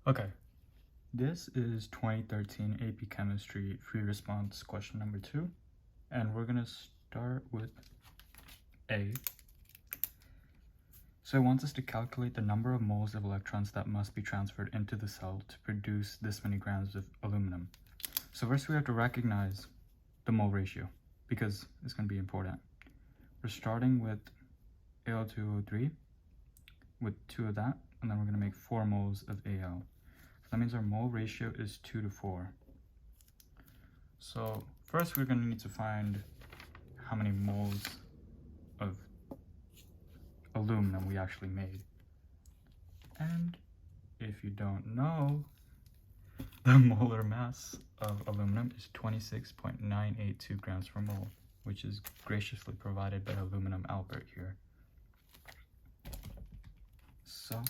Okay, this is 2013 AP Chemistry free response question number 2, and we're going to start with A. So it wants us to calculate the number of moles of electrons that must be transferred into the cell to produce this many grams of aluminum. So first we have to recognize the mole ratio because it's going to be important. We're starting with Al2O3 with 2 of that, and then we're going to make 4 moles of Al. So that means our mole ratio is 2:4. So first we're going to need to find how many moles of aluminum we actually made. And if you don't know, the molar mass of aluminum is 26.982 grams per mole, which is graciously provided by Aluminum Albert here. So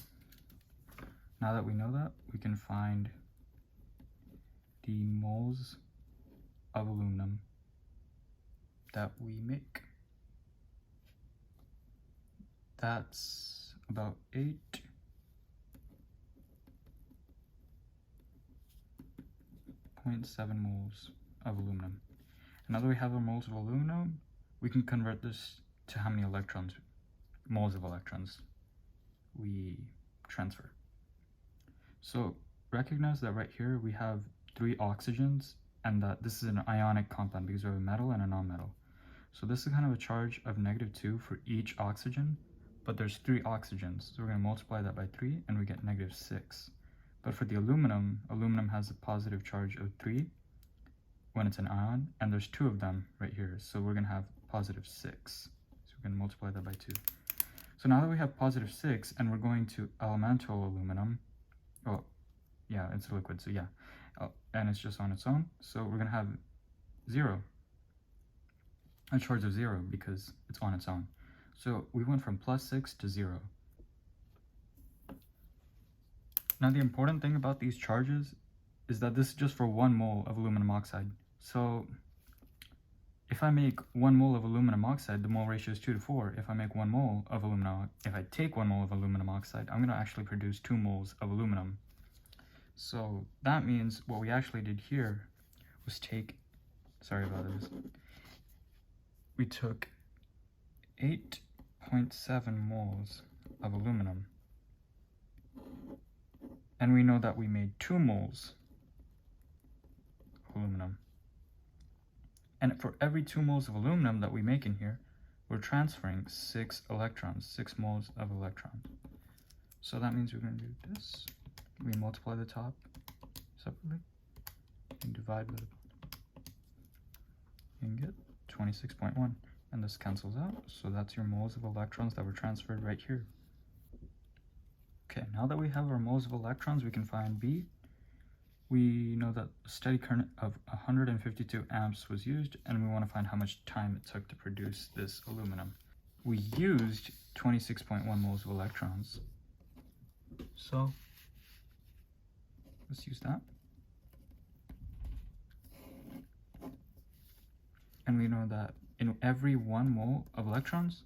now that we know that, we can find the moles of aluminum that we make. That's about 8.7 moles of aluminum. And now that we have our moles of aluminum, we can convert this to how many electrons, moles of electrons, we transfer. So recognize that right here we have 3 oxygens, and that this is an ionic compound because we have a metal and a non-metal. So this is kind of a charge of -2 for each oxygen, but there's 3 oxygens, so we're going to multiply that by 3 and we get -6. But for the aluminum has a positive charge of 3 when it's an ion, and there's 2 of them right here, so we're going to have +6. So we're going to multiply that by 2. So now that we have +6 and we're going to elemental aluminum, oh yeah, it's a liquid, so yeah, and it's just on its own, so we're going to have 0, a charge of 0 because it's on its own. So we went from +6 to 0. Now the important thing about these charges is that this is just for 1 mole of aluminum oxide. So if I make 1 mole of aluminum oxide, the mole ratio is 2:4. If I make 1 mole of aluminum, if I take 1 mole of aluminum oxide, I'm going to actually produce 2 moles of aluminum. So that means what we actually did here was we took 8.7 moles of aluminum, and we know that we made 2 moles of aluminum. And for every 2 moles of aluminum that we make in here, we're transferring 6 electrons, 6 moles of electrons. So that means we're going to do this. We multiply the top separately and divide by the bottom. You can get 26.1, and this cancels out, so that's your moles of electrons that were transferred right here. Okay, now that we have our moles of electrons, we can find B. We know that a steady current of 152 amps was used, and we want to find how much time it took to produce this aluminum. We used 26.1 moles of electrons, so let's use that. And we know that in every 1 mole of electrons,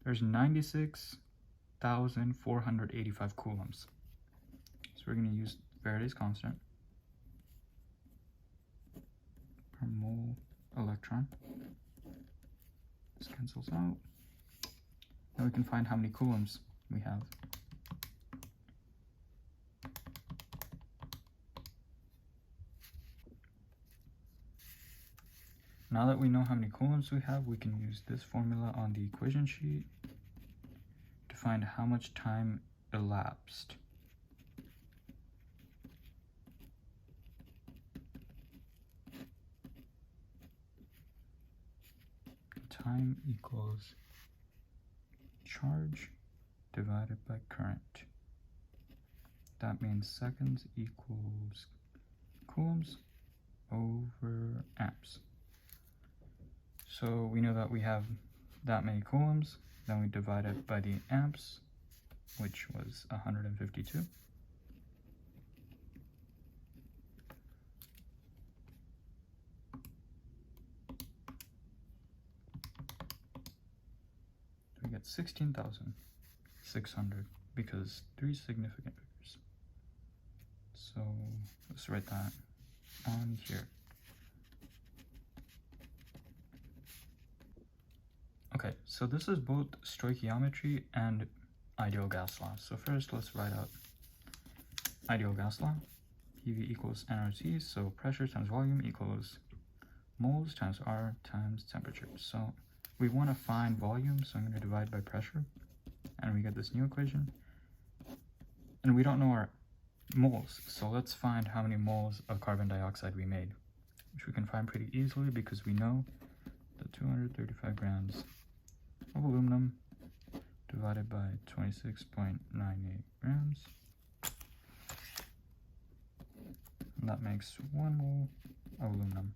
there's 96,485 coulombs. So we're going to use Faraday's constant per mole electron. This cancels out. Now we can find how many coulombs we have. Now that we know how many coulombs we have, we can use this formula on the equation sheet to find how much time elapsed. Time equals charge divided by current. That means seconds equals coulombs over amps. So we know that we have that many coulombs, then we divide it by the amps, which was 152. We get 16,600 because 3 significant figures. So let's write that on here. Okay, so this is both stoichiometry and ideal gas law. So first, let's write out ideal gas law. PV equals nRT, so pressure times volume equals moles times R times temperature. So we want to find volume, so I'm going to divide by pressure, and we get this new equation. And we don't know our moles, so let's find how many moles of carbon dioxide we made, which we can find pretty easily because we know that 235 grams of aluminum divided by 26.98 grams, and that makes 1 mole of aluminum.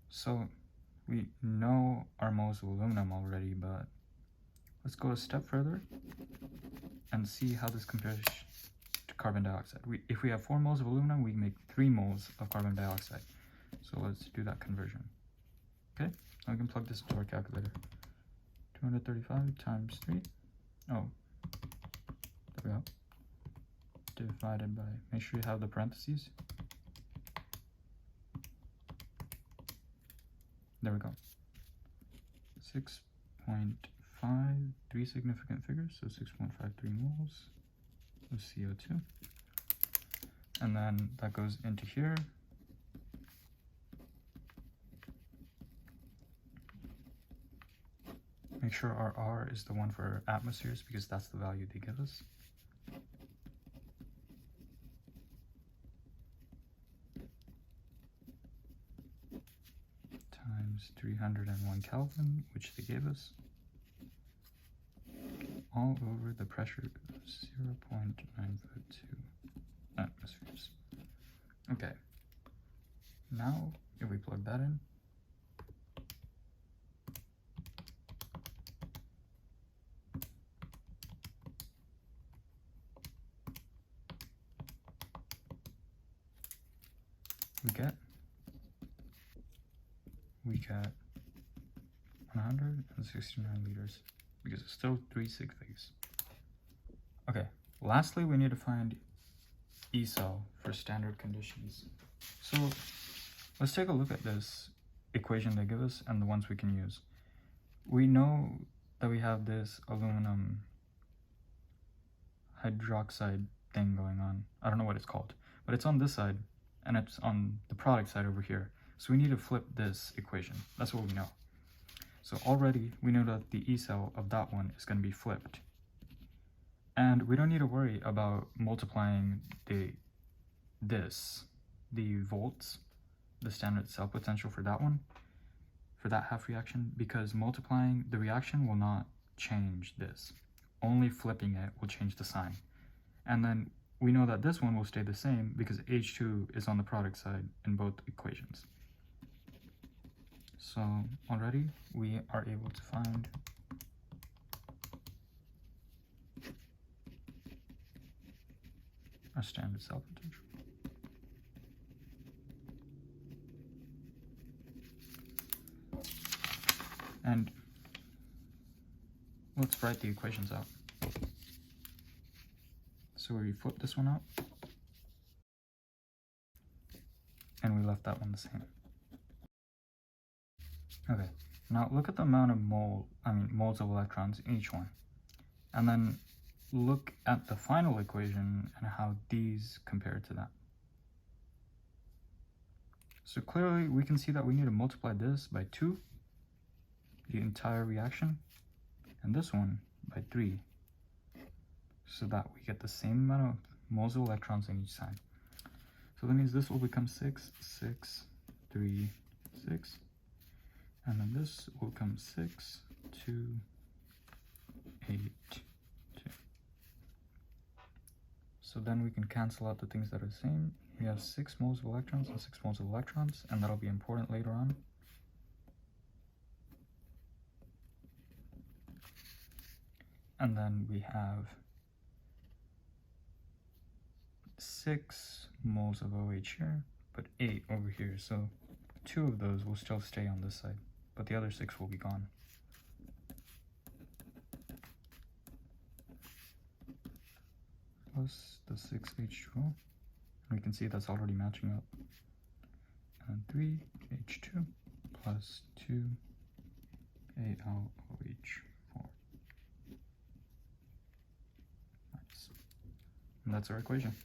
So we know our moles of aluminum already, but let's go a step further and see how this compares to carbon dioxide. If we have 4 moles of aluminum, we can make 3 moles of carbon dioxide. So let's do that conversion. Okay, now we can plug this into our calculator. 235 times 3. Oh, there we go. Divided by, make sure you have the parentheses. There we go. 6.5, 3 significant figures, so 6.53 moles of CO2. And then that goes into here. Make sure our R is the one for atmospheres because that's the value they give us. Times 301 Kelvin, which they gave us, all over the pressure of 0.952 atmospheres. Okay, now if we plug that in, we get 169 liters because it's still 3 sig figs. Okay, lastly we need to find E cell for standard conditions. So let's take a look at this equation they give us and the ones we can use. We know that we have this aluminum hydroxide thing going on. I don't know what it's called, but it's on this side and it's on the product side over here. So we need to flip this equation. That's what we know. So already we know that the E cell of that one is going to be flipped. And we don't need to worry about multiplying the volts, the standard cell potential for that one, for that half reaction, because multiplying the reaction will not change this. Only flipping it will change the sign. And then we know that this one will stay the same because H2 is on the product side in both equations. So already we are able to find our standard cell potential. And let's write the equations out. So we flip this one out, and we left that one the same. Okay, now look at the amount of moles of electrons in each one. And then look at the final equation and how these compare to that. So clearly we can see that we need to multiply this by 2, the entire reaction, and this one by 3, so that we get the same amount of moles of electrons on each side. So that means this will become 6, 6, 3, 6. And then this will become 6, 2, 8, 2. So then we can cancel out the things that are the same. We have 6 moles of electrons and 6 moles of electrons, and that'll be important later on. And then we have 6 moles of OH here, but 8 over here. So 2 of those will still stay on this side, but the other 6 will be gone. plus the 6H2O. And we can see that's already matching up. And 3H2 plus 2AlOH4. Nice. And that's our equation.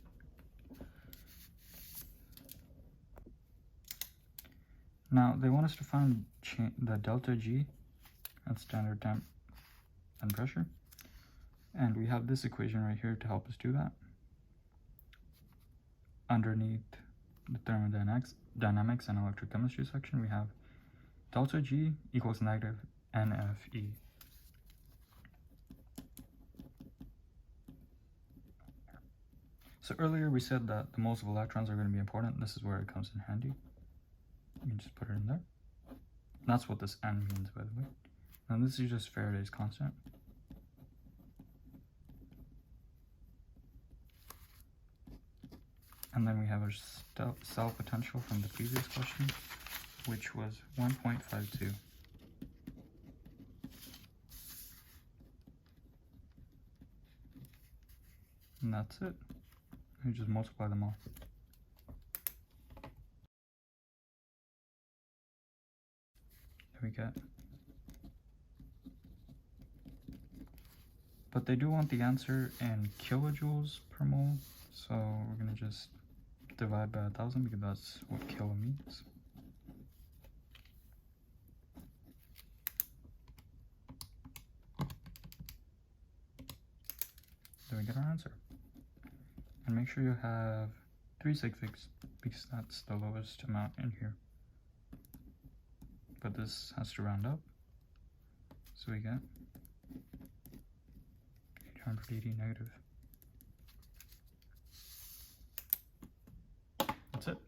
Now, they want us to find the delta G at standard temp and pressure. And we have this equation right here to help us do that. Underneath the thermodynamics and electrochemistry section, we have delta G equals negative NFE. So earlier we said that the moles of electrons are going to be important. This is where it comes in handy. You can just put it in there. That's what this N means, by the way. And this is just Faraday's constant. And then we have our cell potential from the previous question, which was 1.52. And that's it. We just multiply them all. There we get. But they do want the answer in kilojoules per mole, so we're going to just divide by 1,000 because that's what kilo means. Then we get our answer. And make sure you have 3 sig figs because that's the lowest amount in here. But this has to round up. So we get 880 negative. That's it.